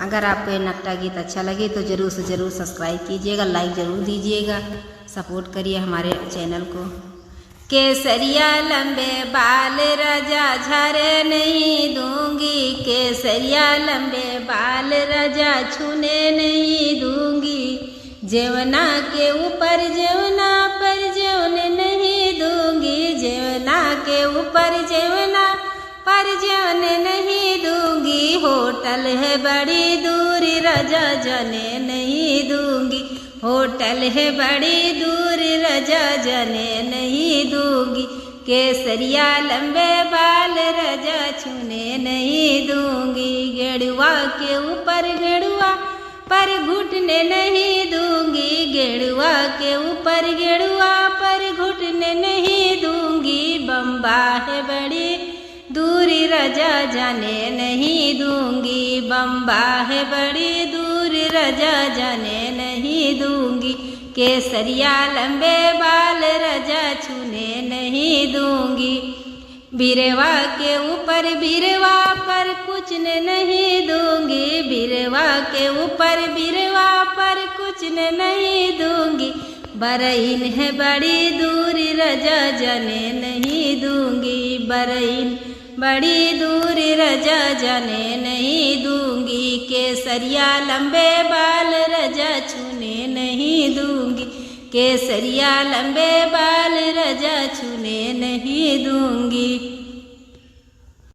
अगर आपको ये नकटा गीत अच्छा लगे तो ज़रूर से ज़रूर सब्सक्राइब कीजिएगा, लाइक ज़रूर दीजिएगा, सपोर्ट करिए हमारे चैनल को। केसरिया लंबे बाल राजा झरे नहीं दूंगी, केसरिया लंबे बाल राजा छूने नहीं दूंगी, जेवना के ऊपर जेवना पर जेवन नहीं दूंगी, जेवना के ऊपर जेवना पर जेवन नहीं दूंगी, होटल है बड़ी दूर राजा जाने नहीं दूंगी, होटल है बड़ी दूर राजा जाने नहीं दूंगी, केसरिया लंबे बाल राजा छूने नहीं दूंगी, गेड़ुआ के ऊपर गेड़ुआ पर घुटने नहीं दूंगी, गेड़ुआ के ऊपर गेड़ुआ पर घुटने नहीं दूंगी, बम्बा है बड़ी दूरी राजा जाने नहीं दूंगी, बम्बा है बड़ी दूर राजा जाने नहीं दूंगी, केसरिया लंबे बाल राजा छूने नहीं दूंगी, बिरवा के ऊपर बिरवा पर कुछ नहीं दूंगी, बिरवा के ऊपर बिरवा पर कुछ नहीं दूंगी, बरईन है बड़ी दूर राजा जाने नहीं दूंगी, बरईन बड़ी दूर राजा जाने नहीं दूंगी, केसरिया लंबे बाल राजा छूने नहीं दूंगी, केसरिया लंबे बाल राजा छूने नहीं दूंगी।